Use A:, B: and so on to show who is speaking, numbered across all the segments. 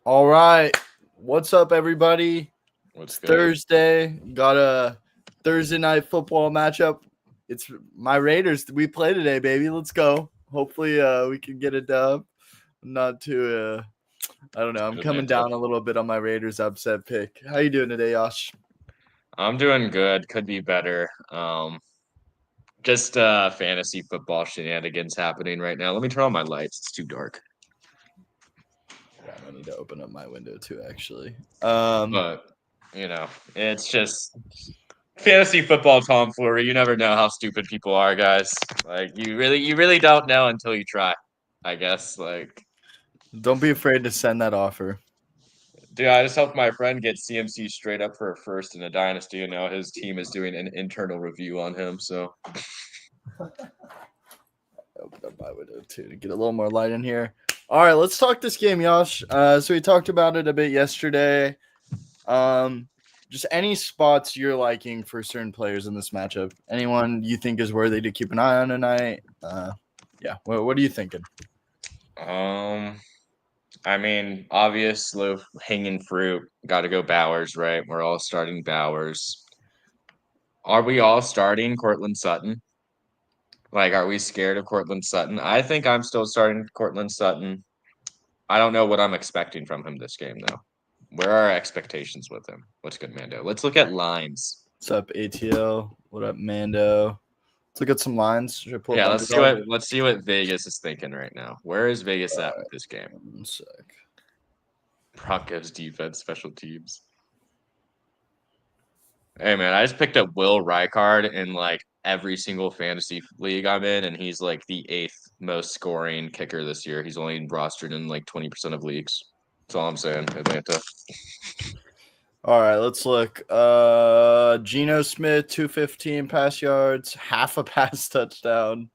A: All right. What's up, everybody?
B: What's
A: It's
B: good?
A: Thursday. Got a Thursday night football matchup. It's my Raiders. We play today, baby. Let's go. Hopefully, we can get a dub. Not too. I don't know. I'm
B: Good
A: coming
B: matchup.
A: down a little bit on my Raiders upset pick. How you doing today, Yosh?
B: I'm doing good. Could be better. Just fantasy football shenanigans happening right now. Let me turn on my lights. It's too dark.
A: Yeah, I need to open up my window too. Actually,
B: But it's just fantasy football tomfoolery. You never know how stupid people are, guys. Like you really don't know until you try. I guess.
A: don't be afraid to send that offer.
B: Dude, I just helped my friend get CMC straight up for a first in a dynasty, and now his team is doing an internal review on him. So
A: Open up my window too to get a little more light in here. All right, let's talk this game, Yosh. So we talked about it a bit yesterday. Um, just any spots you're liking for certain players in this matchup. Anyone you think is worthy to keep an eye on tonight? Yeah. What are you thinking?
B: um I mean, obvious low hanging fruit. Got to go Bowers, right? We're all starting Bowers. Are we all starting Cortland Sutton? Like, are we scared of Cortland Sutton? I think I'm still starting Cortland Sutton. I don't know what I'm expecting from him this game, though. Where are our expectations with him? What's good, Mando? Let's look at lines.
A: What's up, ATL? What up, Mando? Let's look at some lines. Should I pull up
B: Yeah, let's see
A: underdog?
B: what Vegas is thinking right now. Where is Vegas at with this game?
A: 1 sec.
B: Broncos defense, special teams. Hey man, I just picked up Will Reichard in like every single fantasy league I'm in, and he's like the eighth most scoring kicker this year. He's only rostered in like 20% of leagues. That's all I'm saying. Atlanta.
A: All right, let's look. Geno Smith, 215 pass yards, half a pass touchdown.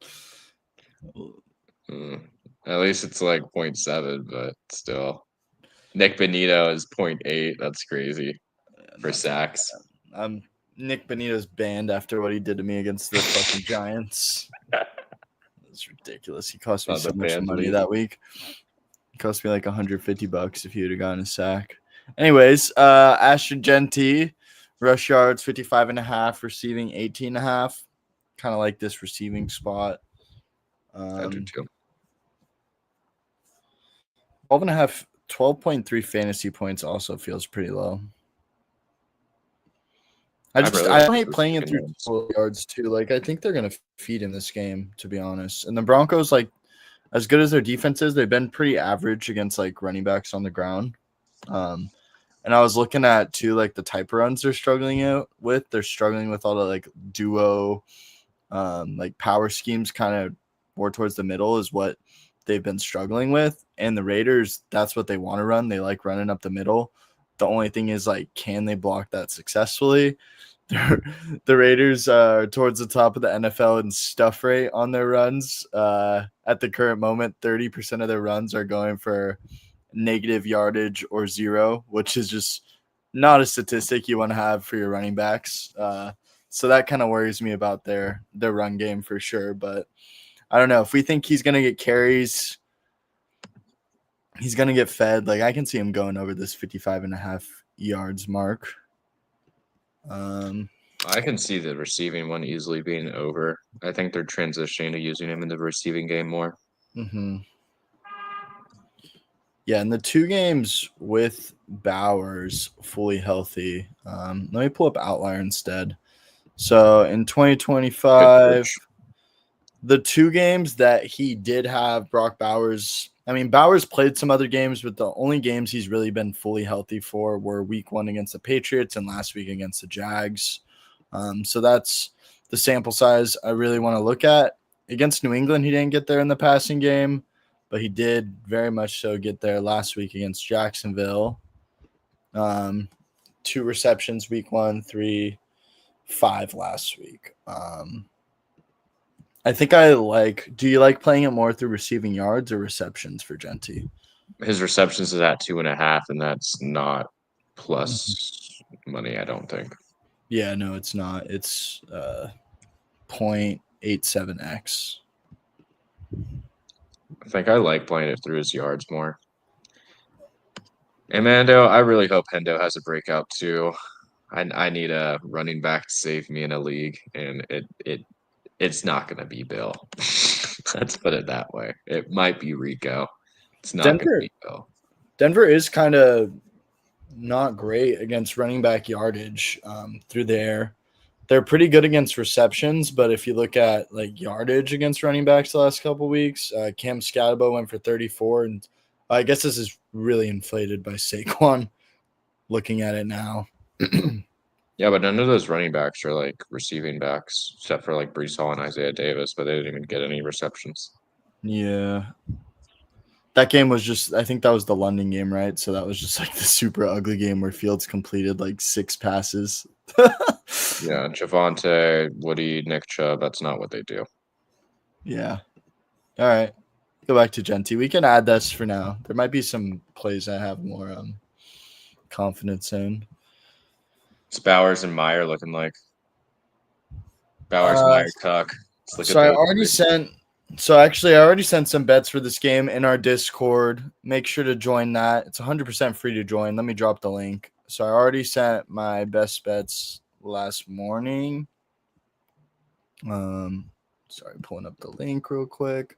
B: Mm. At least it's like 0.7, but still. Nick Benito is 0.8. That's crazy for
A: Not too
B: sacks.
A: bad. Nick Benito's banned after what he did to me against the fucking Giants. It's ridiculous. He cost me
B: Not
A: so
B: the
A: much
B: fans
A: money
B: league.
A: that week. It cost me like $150 if he would have gotten a sack. Anyways, Ashton Genty, rush yards 55 and a half, receiving 18 and a half. Kind of like this receiving spot.
B: I do
A: Um,
B: too.
A: 12 and a half, 12.3 fantasy points also feels pretty low.
B: I really
A: I
B: like
A: don't
B: this
A: hate playing it
B: receiving
A: through
B: yards.
A: total yards too. Like I think they're gonna feed in this game, to be honest. And the Broncos, like as good as their defense is, they've been pretty average against like running backs on the ground. Um, and I was looking at too, like the type of runs they're struggling out with. They're struggling with all the like duo, like power schemes, kind of more towards the middle is what they've been struggling with. And the Raiders, that's what they want to run. They like running up the middle. The only thing is like, can they block that successfully? The Raiders are towards the top of the NFL in stuff rate on their runs. At the current moment, 30% of their runs are going for negative yardage or zero, which is just not a statistic you want to have for your running backs. So that kind of worries me about their run game for sure. But I don't know if we think he's gonna get carries, he's gonna get fed. Like I can see him going over this 55 and a half yards mark.
B: I can see the receiving one easily being over. I think they're transitioning to using him in the receiving game more.
A: Mm-hmm. Yeah, in the two games with Bowers fully healthy, let me pull up Outlier instead. So in
B: Good
A: 2025,
B: search.
A: the two games that he did have Brock Bowers, I mean, Bowers played some other games, but the only games he's really been fully healthy for were week 1 against the Patriots and last week against the Jags. So that's the sample size I really want to look at. Against New England, he didn't get there in the passing game, but he did very much so get there last week against Jacksonville. Um, 2 receptions week 1, 3, 5 last week. I think I like. Do you like playing it more through receiving yards or receptions for Genty?
B: His receptions is at 2.5, and that's not
A: Mhm.
B: plus money, I don't think.
A: Yeah, no, it's not. It's 0.87x.
B: I think I like playing it through his yards more. Mando, I really hope Hendo has a breakout too. I need a running back to save me in a league, and it's not gonna be Bill. Let's put it that way. It might be Rico. It's not gonna
A: Denver
B: be Bill.
A: Denver is kind of not great against running back yardage through the air. They're pretty good against receptions, but if you look at like yardage against running backs the last couple weeks, Cam Scatabo went for 34, and I guess this is really inflated by Saquon. Looking at it now,
B: Yeah, but none of those running backs are like receiving backs, except for like Brees Hall and Isaiah Davis, but they didn't even get any receptions.
A: yeah, that game was just. I think that was the London game, right? So that was just like the super ugly game where Fields completed like 6 passes.
B: Yeah, Javante, Woody, Nick Chubb, that's not what they do.
A: Yeah. All right. Go back to Genty. We can add this for now. There might be some plays I have more confidence in.
B: It's Bowers and Meyer looking like Bowers,
A: Uh,
B: Meyer, Tuck. Let's look at
A: so I
B: those
A: already
B: three.
A: sent. So actually, I already sent some bets for this game in our Discord. Make sure to join that. It's 100% free to join. Let me drop the link. So I already sent my best bets last morning. Sorry, pulling up the link real quick.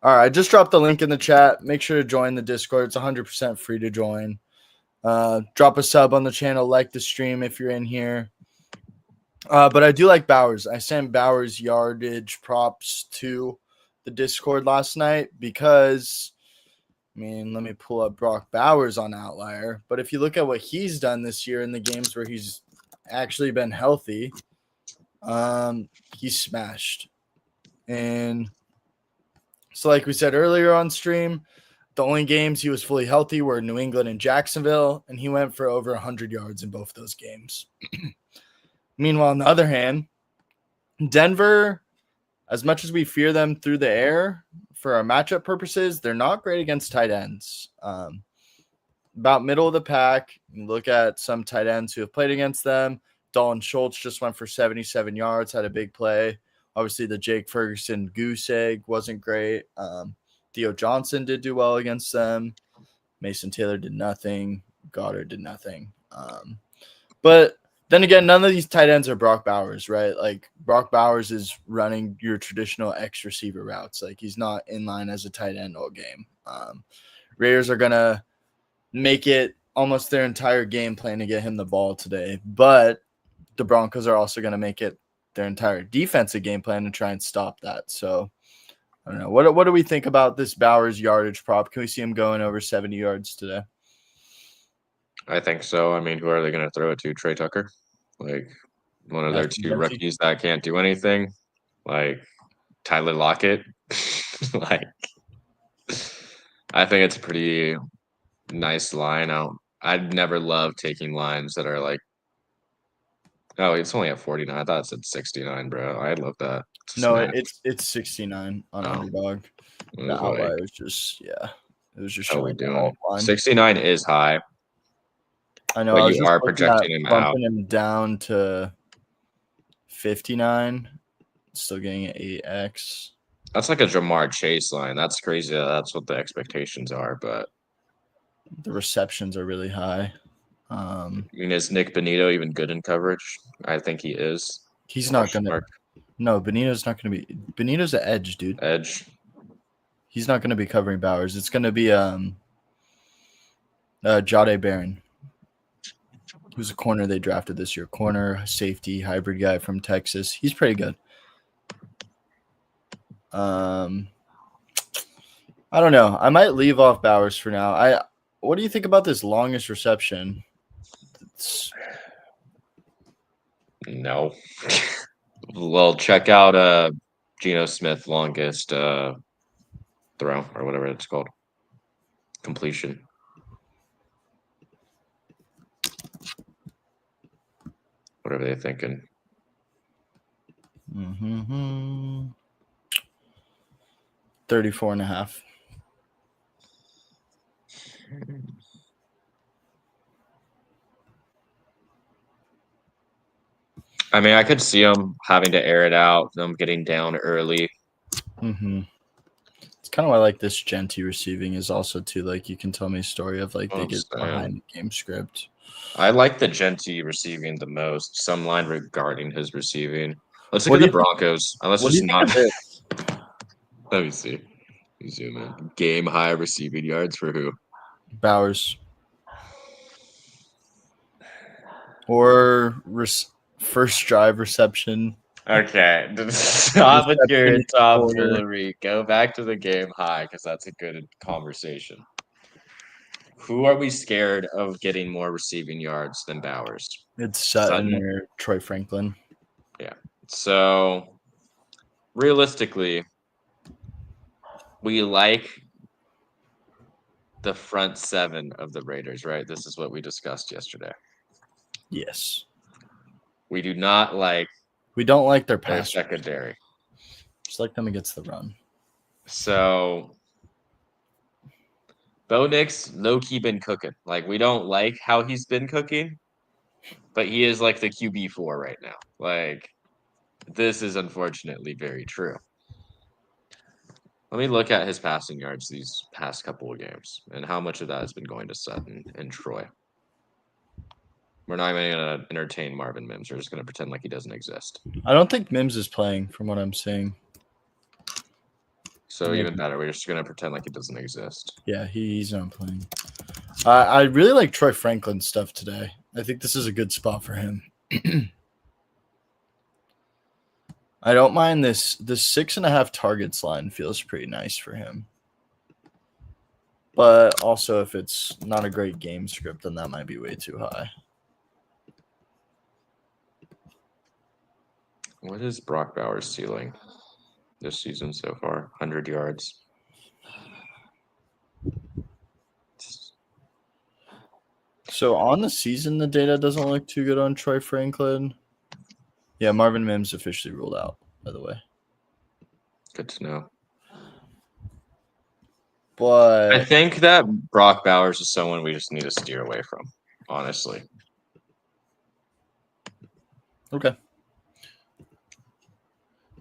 A: All right, I just dropped the link in the chat. Make sure to join the Discord. It's 100% free to join. Drop a sub on the channel, like the stream if you're in here. But I do like Bowers. I sent Bowers yardage props to the Discord last night because, I mean, let me pull up Brock Bowers on Outlier. But if you look at what he's done this year in the games where he's actually been healthy, he's smashed. And so, like we said earlier on stream, the only games he was fully healthy were New England and Jacksonville, and he went for over 100 yards in both those games. Meanwhile, on the other hand, Denver, as much as we fear them through the air for our matchup purposes, they're not great against tight ends. About middle of the pack, you look at some tight ends who have played against them. Dalton Schultz just went for 77 yards, had a big play. Obviously, the Jake Ferguson goose egg wasn't great. Theo Johnson did do well against them. Mason Taylor did nothing. Goddard did nothing. But then again, none of these tight ends are Brock Bowers, right? Like Brock Bowers is running your traditional X receiver routes. Like he's not in line as a tight end all game. Raiders are gonna make it almost their entire game plan to get him the ball today, but the Broncos are also gonna make it their entire defensive game plan to try and stop that. So I don't know. What do we think about this Bowers yardage prop? Can we see him going over 70 yards today?
B: I think so. I mean, who are they going to throw it to? Trey Tucker? Like one of their two rookies that can't do anything? Like Tyler Lockett? Like, I think it's a pretty nice line. I'd never love taking lines that are like, oh, it's only at 49. I thought it said 69, bro. I love that.
A: No, it's 69 on Underdog.
B: It
A: The
B: was
A: outlier
B: like,
A: is just it was just
B: how are we
A: showing
B: doing? 69 is high,
A: I know.
B: but
A: I was
B: you
A: just
B: are
A: looking at
B: projecting him out.
A: bumping him down to 59. Still getting an 8x.
B: That's like a Jamar Chase line. That's crazy. That's what the expectations are, but
A: The receptions are really high.
B: I mean, is Nick Benito even good in coverage? I think he is.
A: He's not gonna. No, Benito's not gonna be. Benito's an edge, dude.
B: Edge.
A: He's not gonna be covering Bowers. It's gonna be Jade Barron, who's a corner they drafted this year. Corner, safety, hybrid guy from Texas. He's pretty good. I don't know. I might leave off Bowers for now. What do you think about this longest reception?
B: No. Well, check out Geno Smith longest throw or whatever it's called. Completion. Whatever they're thinking.
A: 34 and a half.
B: I mean, I could see them having to air it out, them getting down early.
A: It's kind of why I like this Genty receiving is also too, like, you can tell me a story of like they
B: I'm
A: get
B: saying.
A: behind the game script.
B: I like the Genty receiving the most. Some line regarding his receiving. Let's
A: What
B: look
A: do
B: at the
A: you
B: Broncos. Let's
A: What do
B: just
A: you think
B: not.
A: of this?
B: Let me see. Zoom in. Game high receiving yards for who?
A: Bowers or first drive reception.
B: Okay, stop with your
A: Reception
B: tomfoolery. Go back to the game high because that's a good conversation. Who are we scared of getting more receiving yards than Bowers?
A: It's Sutton
B: Sutton?
A: or Troy Franklin.
B: So realistically, we like the front seven of the Raiders, right? This is what we discussed yesterday.
A: Yes.
B: We do not like
A: We don't like their
B: their
A: pass.
B: secondary.
A: Just like them against the run.
B: So Bo Nix low-key been cooking. Like, we don't like how he's been cooking, but he is like the QB4 right now. Like, this is unfortunately very true. Let me look at his passing yards these past couple of games and how much of that has been going to Sutton and Troy. We're not even going to entertain Marvin Mims. We're just going to pretend like he doesn't exist.
A: I don't think Mims is playing from what I'm seeing.
B: So even better, we're just going to pretend like he doesn't exist.
A: Yeah, he's not playing. I really like Troy Franklin's stuff today. I think this is a good spot for him. I don't mind this. This 6.5 targets line feels pretty nice for him. But also, if it's not a great game script, then that might be way too high.
B: What is Brock Bowers' ceiling this season so far? 100 yards.
A: So on the season, the data doesn't look too good on Troy Franklin. Yeah, Marvin Mims officially ruled out, by the way.
B: Good to know.
A: But
B: I think that Brock Bowers is someone we just need to steer away from, honestly.
A: Okay.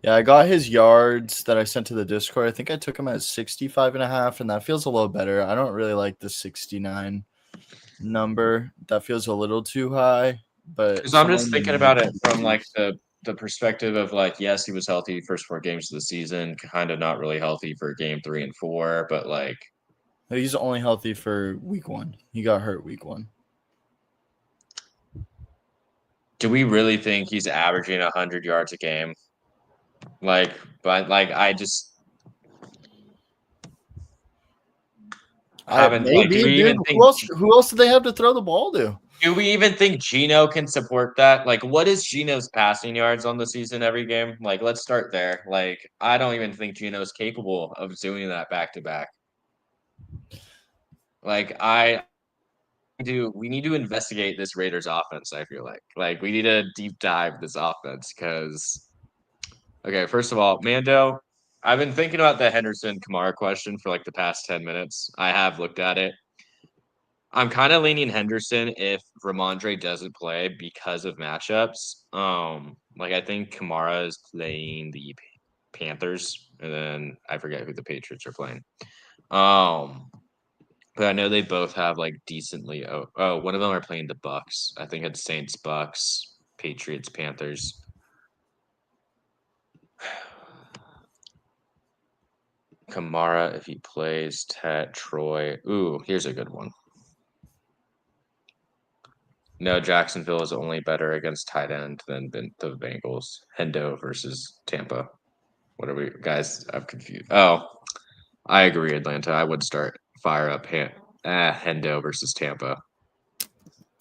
A: Yeah, I got his yards that I sent to the Discord. I think I took him at 65.5, and that feels a little better. I don't really like the 69 number. That feels a little too high. But
B: Because I'm just thinking about it from like the perspective of like, yes, he was healthy first 4 games of the season, kind of not really healthy for game 3 and 4, but like
A: he's only healthy for week 1. He got hurt week 1.
B: do we really think he's averaging 100 yards a game? Like, but like I just haven't
A: Maybe,
B: like do we
A: dude.
B: even think
A: Who else do they have to throw the ball to?
B: do we even think Geno can support that? Like, what is Geno's passing yards on the season every game? Like, let's start there. Like, I don't even think Geno's capable of doing that back to back. Like, we need to investigate this Raiders offense, I feel like we need to deep dive this offense because okay, first of all, Mando, I've been thinking about the Henderson Kamara question for like the past 10 minutes. I have looked at it. I'm kind of leaning Henderson if Ramondre doesn't play because of matchups. Like I think Kamara is playing the Panthers, and then I forget who the Patriots are playing. But I know they both have like decently. Oh, one of them are playing the Bucks. I think it's Saints, Bucks, Patriots, Panthers. Kamara, if he plays, Tet, Troy. Ooh, here's a good one. No, Jacksonville is only better against tight end than the Bengals. Hendo versus Tampa. What are we, guys? I'm confused. Oh, I agree, Atlanta. I would fire up Hendo versus Tampa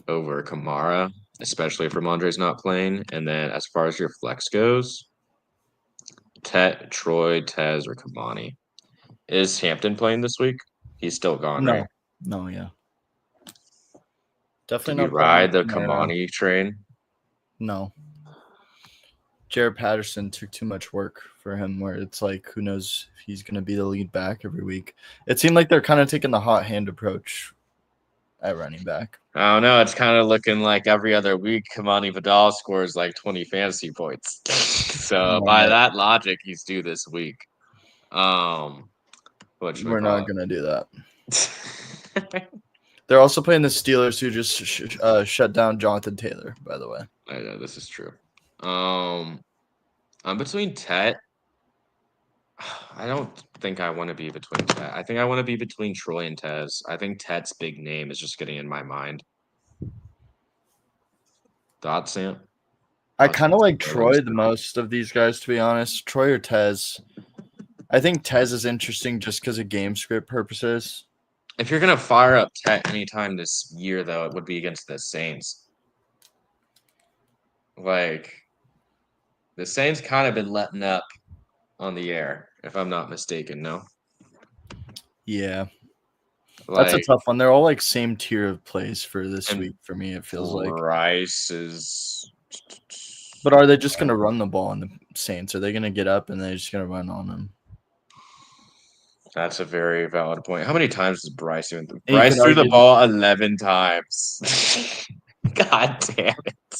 B: over Kamara, especially if Ramondre's not playing. And then as far as your flex goes, Tet, Troy, Tez, or Kamani. Is Hampton playing this week? He's still gone, right?
A: No, yeah.
B: Did
A: Definitely
B: you
A: not
B: ride the
A: Kamara.
B: Kamani train?
A: No. Jared Patterson took too much work for him where it's like, who knows if he's going to be the lead back every week. It seemed like they're kind of taking the hot hand approach at running back.
B: I don't know. It's kind of looking like every other week, Kamani Vidal scores like 20 fantasy points. So by that logic, he's due this week.
A: We're not gonna do that.
B: Whatchamacallit.
A: They're also playing the Steelers, who just shut down Jonathan Taylor. By the way,
B: I know this is true. I'm between Tet. I don't think I want to be between Tet. I think I want to be between Troy and Tez. I think Tet's big name is just getting in my mind. Thoughts, Sam?
A: I
B: Thoughts
A: kind
B: on
A: of like
B: some
A: Troy
B: photos?
A: the most of these guys, to be honest. Troy or Tez. I think Tez is interesting just because of game script purposes.
B: If you're gonna fire up Tet anytime this year, though, it would be against the Saints. Like the Saints kind of been letting up on the air, if I'm not mistaken. No,
A: Yeah, that's a
B: like
A: tough one. They're all like same tier of plays for this
B: and
A: week for me. It feels like.
B: Rice is.
A: But are they just gonna run the ball on the Saints? Are they gonna get up and they're just gonna run on them?
B: That's a very valid point. How many times does Bryce do?
A: you
B: Bryce
A: can
B: threw the
A: argue-
B: ball 11 times. God damn it.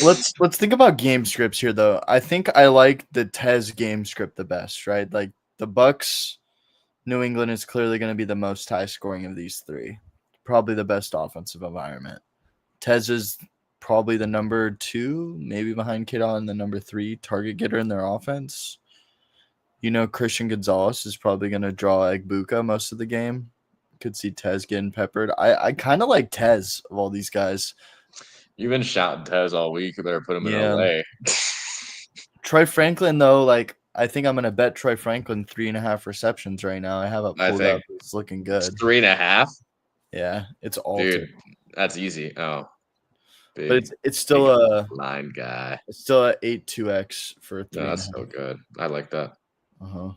A: Let's think about game scripts here, though. I think I like the Tez game script the best, right? Like the Bucks, New England is clearly going to be the most high scoring of these three. Probably the best offensive environment. Tez is probably the number 2, maybe behind Kittle, and the number 3 target getter in their offense. You know, Christian Gonzalez is probably going to draw Egbuka most of the game. Could see Tez getting peppered. I kind of like Tez of all these guys.
B: You've been shouting Tez all week. You better put him in
A: Yeah.
B: LA.
A: Troy Franklin, though, like I think I'm gonna bet Troy Franklin 3.5 receptions right now. I have it
B: I
A: pulled
B: think
A: up. It's looking good.
B: 3.5.
A: Yeah, it's altered,
B: Dude, that's easy. Oh, big,
A: but it's still
B: big
A: a
B: line guy.
A: 8.2x for a 3.
B: No, that's so good. I like that.
A: Uh-huh.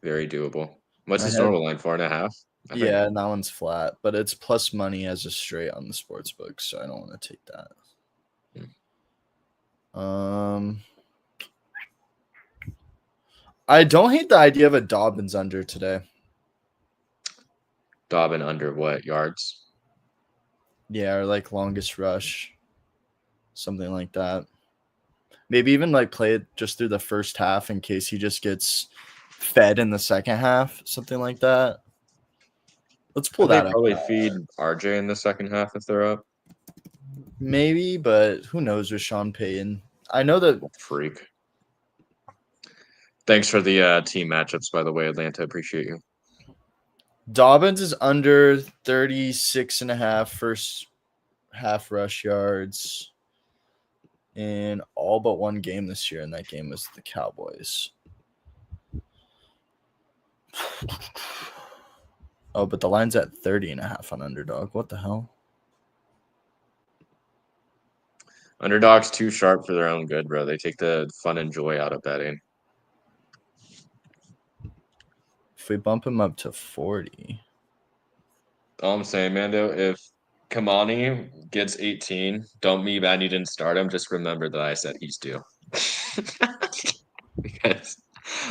B: Very doable. What's
A: I
B: his
A: had-
B: normal line? 4.5.
A: Yeah, and that one's flat, but it's plus money as a straight on the sports book, so I don't want to take that. I don't hate the idea of a Dobbins under today.
B: Dobbin under what yards?
A: Yeah, or like longest rush, something like that. Maybe even like play it just through the first half in case he just gets fed in the second half, something like that. Let's pull that up.
B: Probably feed RJ in the second half if they're up.
A: Maybe, but who knows with Sean Payton? I know that
B: Freak. Thanks for the team matchups, by the way, Atlanta. Appreciate you.
A: Dobbins is under 36.5 first half rush yards in all but one game this year, and that game was the Cowboys. Oh, but the line's at 30.5 on underdog. What the hell?
B: Underdog's too sharp for their own good, bro. They take the fun and joy out of betting.
A: If we bump him up to 40.
B: All I'm saying, Mando, if Kamani gets 18, don't me bad you didn't start him. Just remember that I said he's due. Because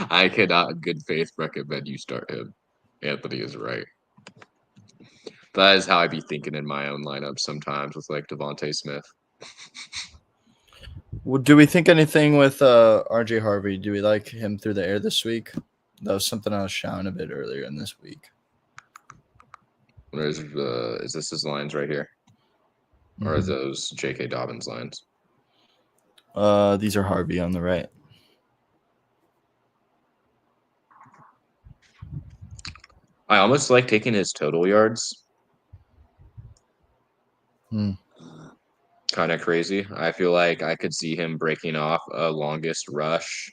B: I cannot in good faith recommend you start him. Anthony is right. That is how I be thinking in my own lineup sometimes with like Devontae Smith.
A: Well, do we think anything with RJ Harvey? Do we like him through the air this week? That was something I was shouting a bit earlier in this week.
B: Where's is this his lines right here? Or are those J.K. Dobbins lines?
A: These are Harvey on the right.
B: I almost like taking his total yards. Kind of crazy. I feel like I could see him breaking off a longest rush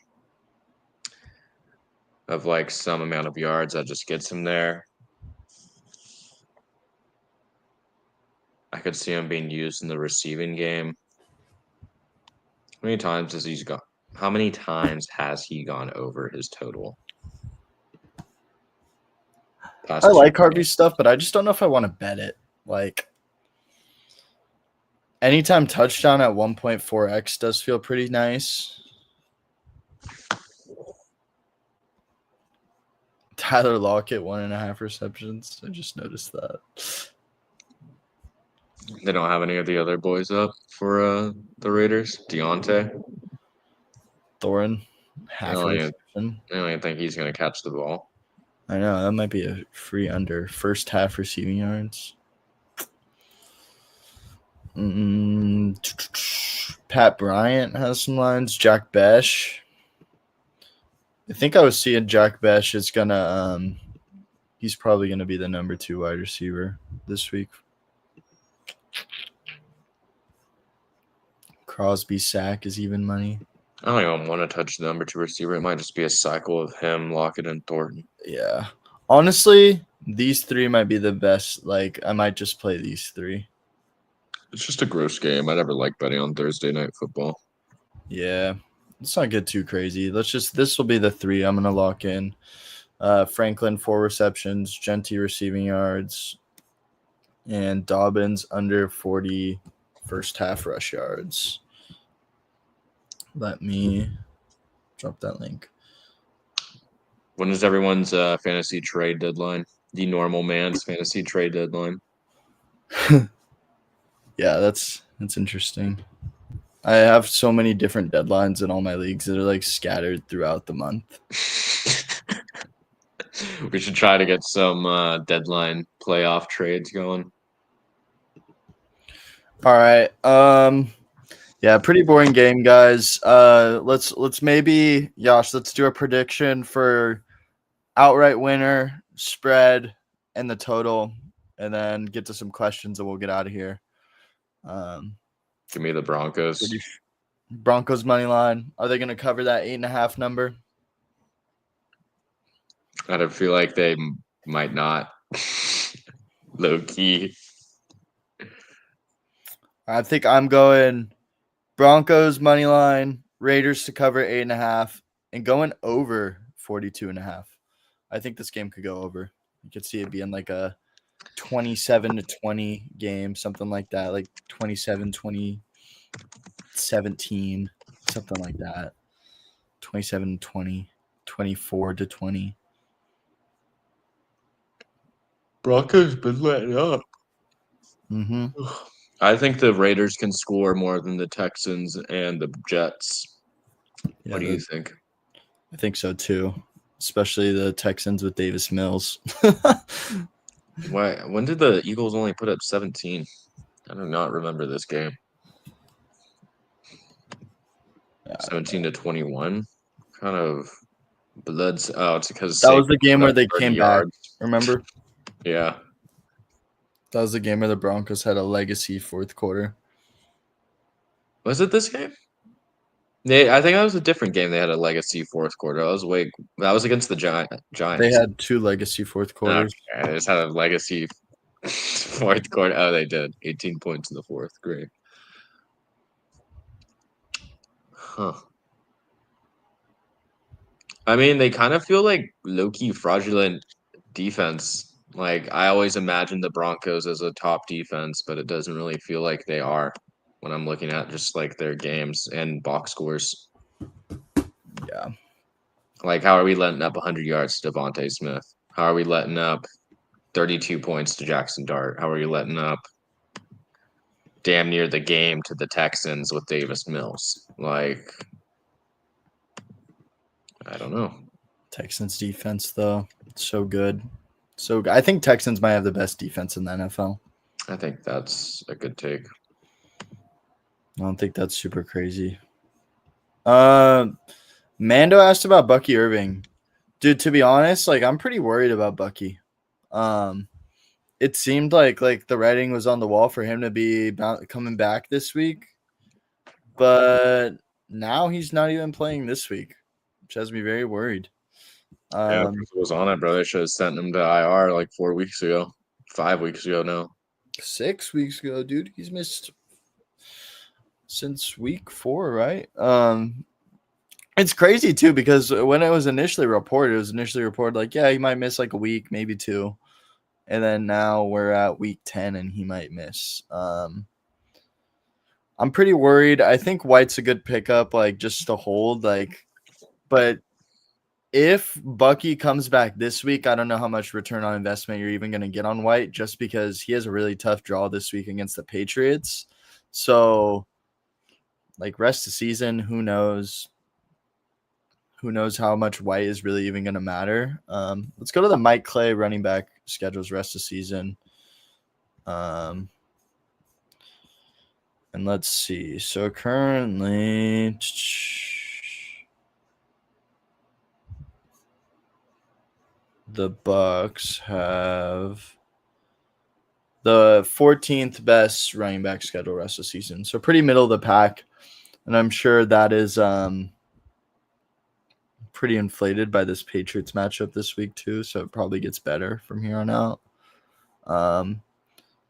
B: of like some amount of yards that just gets him there. I could see him being used in the receiving game. How many times has he gone? How many times has he gone over his total?
A: I like Harvey's stuff, but I just don't know if I want to bet it. Like, anytime touchdown at 1.4x does feel pretty nice. Tyler Lockett, 1.5 receptions. I just noticed that.
B: They don't have any of the other boys up for the Raiders. Deontay.
A: Thorin, half
B: Oh, yeah.
A: reception.
B: I don't even think he's going to catch the ball.
A: I know that might be a free under first half receiving yards. Pat Bryant has some lines. Jack Besh. I think I was seeing Jack Besh is gonna. He's probably gonna be the number 2 wide receiver this week. Crosby sack is even money.
B: I don't even want to touch the number 2 receiver. It might just be a cycle of him, Lockett, and Thornton.
A: Yeah. Honestly, these 3 might be the best. Like, I might just play these 3.
B: It's just a gross game. I never like betting on Thursday night football.
A: Yeah. Let's not get too crazy. This will be the 3 I'm going to lock in. Franklin 4 receptions, Genty receiving yards, and Dobbins under 40 first half rush yards. Let me drop that link.
B: When is everyone's fantasy trade deadline? The normal man's fantasy trade deadline.
A: Yeah, that's interesting. I have so many different deadlines in all my leagues that are like scattered throughout the month.
B: We should try to get some deadline playoff trades going.
A: All right. Yeah, pretty boring game, guys. Let's maybe Yash, let's do a prediction for outright winner, spread, and the total, and then get to some questions and we'll get out of here.
B: Give me the Broncos.
A: Broncos money line. Are they going to cover that 8.5 number?
B: I don't feel like they might not. Low key.
A: I think I'm going Broncos money line, Raiders to cover 8.5, and going over 42.5. I think this game could go over. You could see it being like a 27-20 game, something like that, like 27-20, 17, something like that. 27-20, 24-20.
B: Broncos been letting up.
A: Mm-hmm.
B: I think the Raiders can score more than the Texans and the Jets.
A: Yeah,
B: what do you think?
A: I think so too, especially the Texans with Davis Mills.
B: Why? When did the Eagles only put up 17? I do not remember this game. 17-21. Kind of bloods. Oh, it's because
A: that was the game where they came back. Remember?
B: Yeah.
A: That was the game where the Broncos had a legacy fourth quarter.
B: Was it this game? I think that was a different game. They had a legacy fourth quarter. That was against the Giants.
A: They had 2 legacy fourth quarters.
B: Okay. They just had a legacy fourth quarter. Oh, they did. 18 points in the fourth. Great. Huh. I mean, they kind of feel like low-key fraudulent defense. Like, I always imagine the Broncos as a top defense, but it doesn't really feel like they are when I'm looking at just like their games and box scores.
A: Yeah.
B: Like, how are we letting up 100 yards to Devontae Smith? How are we letting up 32 points to Jackson Dart? How are you letting up damn near the game to the Texans with Davis Mills? Like, I don't know.
A: Texans defense, though, so good. So I think Texans might have the best defense in the NFL.
B: I think that's a good take.
A: I don't think that's super crazy. Mando asked about Bucky Irving. Dude, to be honest, like I'm pretty worried about Bucky. It seemed like the writing was on the wall for him to be coming back this week, but now he's not even playing this week, which has me very worried.
B: Yeah, it was on it, bro. They should have sent him to IR like 4 weeks ago, 5 weeks ago now.
A: 6 weeks ago, dude. He's missed since week 4, right? It's crazy too because when it was initially reported, like, yeah, he might miss like a week, maybe 2. And then now we're at week 10 and he might miss. I'm pretty worried. I think White's a good pickup, like just to hold, like, but if Bucky comes back this week, I don't know how much return on investment you're even going to get on White just because he has a really tough draw this week against the Patriots. So, like, rest of the season, who knows? who knows how much White is really even going to matter. Let's go to the Mike Clay running back schedules rest of season. And let's see. So currently, the Bucks have the 14th best running back schedule rest of season. So pretty middle of the pack. And I'm sure that is pretty inflated by this Patriots matchup this week too. So it probably gets better from here on out.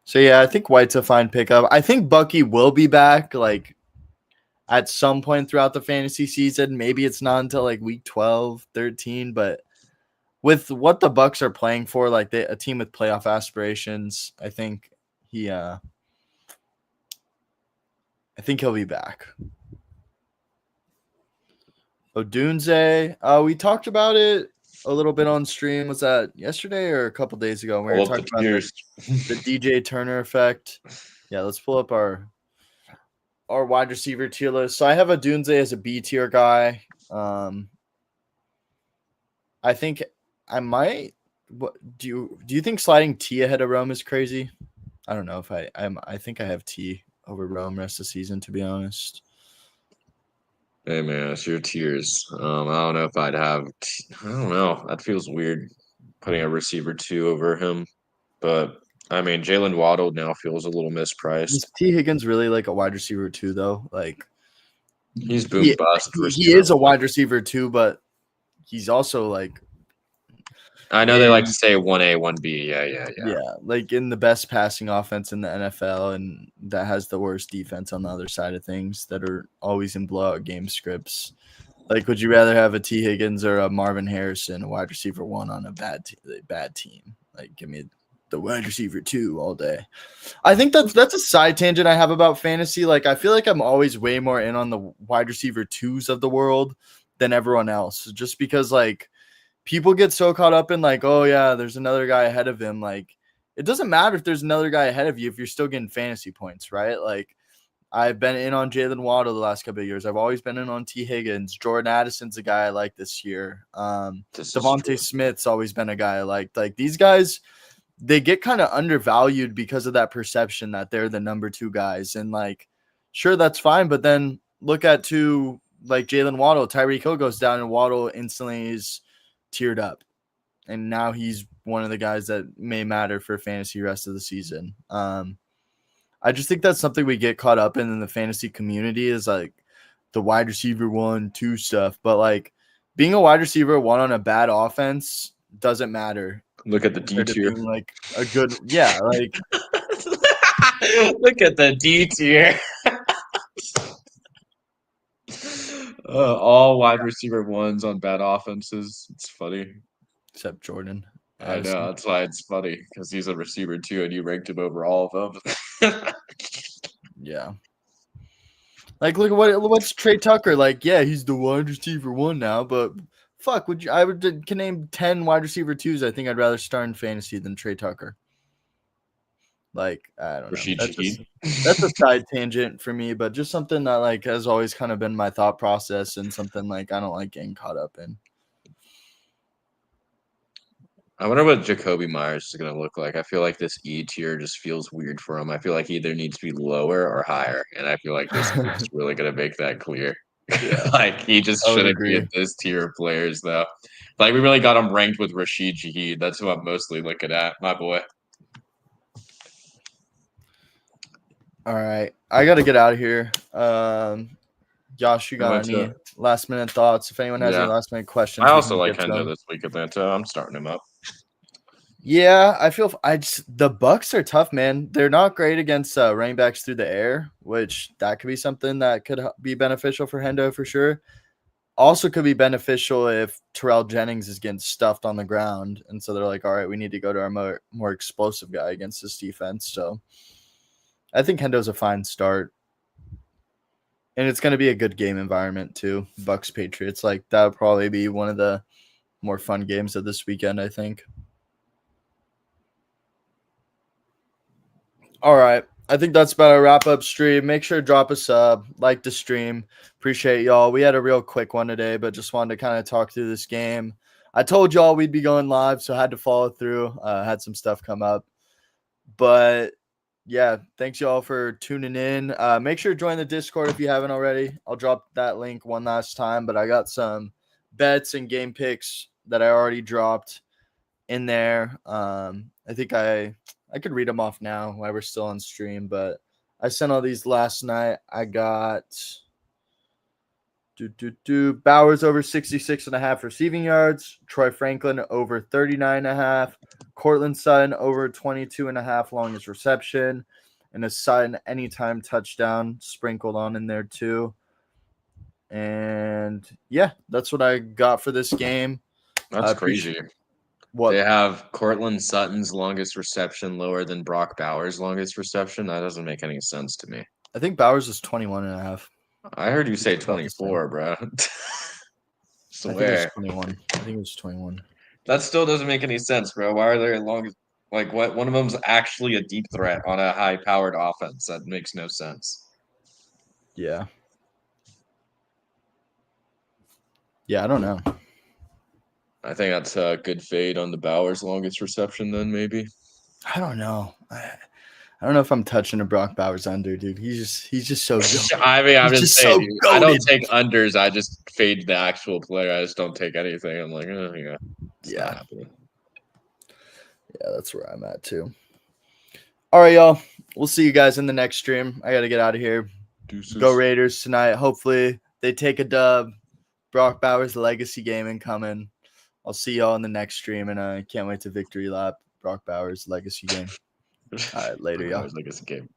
A: So yeah, I think White's a fine pickup. I think Bucky will be back like at some point throughout the fantasy season. Maybe it's not until like week 12, 13, but with what the Bucks are playing for, like a team with playoff aspirations, I think he'll be back. Odunze, we talked about it a little bit on stream. Was that yesterday or a couple days ago? We were talking about the DJ Turner effect. Yeah, let's pull up our wide receiver tier list. So I have Odunze as a B tier guy. I think I might. What do you think sliding T ahead of Rome is crazy? I don't know if I think I have T over Rome rest of the season, to be honest.
B: Hey man, it's your tiers. I don't know if I'd have. I don't know. That feels weird, putting a receiver 2 over him. But I mean, Jalen Waddle now feels a little mispriced.
A: Is T Higgins really like a wide receiver 2 though? Like
B: he's boom bust.
A: He is a wide receiver 2, but he's also like.
B: I know they like to say 1A, 1B. Yeah.
A: Yeah, like in the best passing offense in the NFL, and that has the worst defense on the other side of things that are always in blowout game scripts. Like, would you rather have a T. Higgins or a Marvin Harrison, a wide receiver 1 on a bad team? Like, give me the wide receiver 2 all day. I think that's a side tangent I have about fantasy. Like, I feel like I'm always way more in on the wide receiver 2s of the world than everyone else, just because like people get so caught up in like, oh yeah, there's another guy ahead of him. Like, it doesn't matter if there's another guy ahead of you if you're still getting fantasy points, right? Like, I've been in on Jalen Waddle the last couple of years. I've always been in on T. Higgins. Jordan Addison's a guy I like this year. Devontae Smith's always been a guy I liked. Like, these guys, they get kind of undervalued because of that perception that they're the number 2 guys. And like, sure, that's fine. But then look at two like Jalen Waddle. Tyreek Hill goes down and Waddle instantly is tiered up. And now he's one of the guys that may matter for fantasy rest of the season. I just think that's something we get caught up in the fantasy community is like the wide receiver 1, 2 stuff. But like being a wide receiver 1 on a bad offense doesn't matter.
B: Look at the D tier.
A: Like a good, yeah, like
B: look at the D tier. All wide receiver 1s on bad offenses. It's funny.
A: Except Jordan.
B: I know. That's why it's funny because he's a receiver 2 and you ranked him over all of them.
A: Yeah. Like, look at what's Trey Tucker like? Yeah, he's the wide receiver 1 now, but fuck, can name 10 wide receiver 2s. I think I'd rather start in fantasy than Trey Tucker. Like, I don't know. That's a side tangent for me, but just something that like has always kind of been my thought process and something like I don't like getting caught up in.
B: I wonder what Jacoby Myers is going to look like. I feel like this E tier just feels weird for him. I feel like he either needs to be lower or higher, and I feel like this is really going to make that clear. Yeah. Like, he just shouldn't be in this tier of players, though. Like, we really got him ranked with Rashid Shaheed. That's who I'm mostly looking at, my boy.
A: All right. I got to get out of here. Josh, you got any last-minute thoughts? If anyone has any last-minute questions.
B: I also like Hendo this week, Atlanta. I'm starting him up.
A: Yeah, I feel the Bucks are tough, man. They're not great against running backs through the air, which that could be something that could be beneficial for Hendo for sure. Also could be beneficial if Terrell Jennings is getting stuffed on the ground. And so they're like, all right, we need to go to our more explosive guy against this defense. So I think Hendo's a fine start. And it's going to be a good game environment too. Bucks Patriots, like that would probably be one of the more fun games of this weekend, I think. All right. I think that's about a wrap up stream. Make sure to drop a sub, like the stream. Appreciate y'all. We had a real quick one today, but just wanted to kind of talk through this game. I told y'all we'd be going live, so I had to follow through. Had some stuff come up. But yeah, thanks y'all for tuning in. Make sure to join the Discord if you haven't already. I'll drop that link one last time, but I got some bets and game picks that I already dropped in there. I think I could read them off now while we're still on stream, but I sent all these last night. I got Bowers over 66.5 receiving yards, Troy Franklin over 39.5, Cortland Sutton over 22.5 longest reception, and a Sutton anytime touchdown sprinkled on in there too. And yeah, that's what I got for this game.
B: That's crazy.
A: What?
B: They have Cortland Sutton's longest reception lower than Brock Bowers' longest reception. That doesn't make any sense to me.
A: I think Bowers is 21.5.
B: I heard you say 24, bro.
A: Swear. I think it was 21. I think it was 21.
B: That still doesn't make any sense, bro. Why are they long? Like, what? One of them's actually a deep threat on a high-powered offense. That makes no sense.
A: Yeah. Yeah, I don't know.
B: I think that's a good fade on the Bowers' longest reception. Then maybe.
A: I don't know. I don't know if I'm touching a Brock Bowers under, dude. He's just so good.
B: I mean, I'm just saying. So I don't take unders. I just fade the actual player. I just don't take anything. I'm like, oh yeah,
A: yeah, that's where I'm at too. All right, y'all. We'll see you guys in the next stream. I got to get out of here. Deuces. Go Raiders tonight. Hopefully they take a dub. Brock Bowers legacy gaming coming. I'll see y'all in the next stream, and I can't wait to victory lap Brock Bowers legacy game. All right, later, y'all.
B: Legacy game.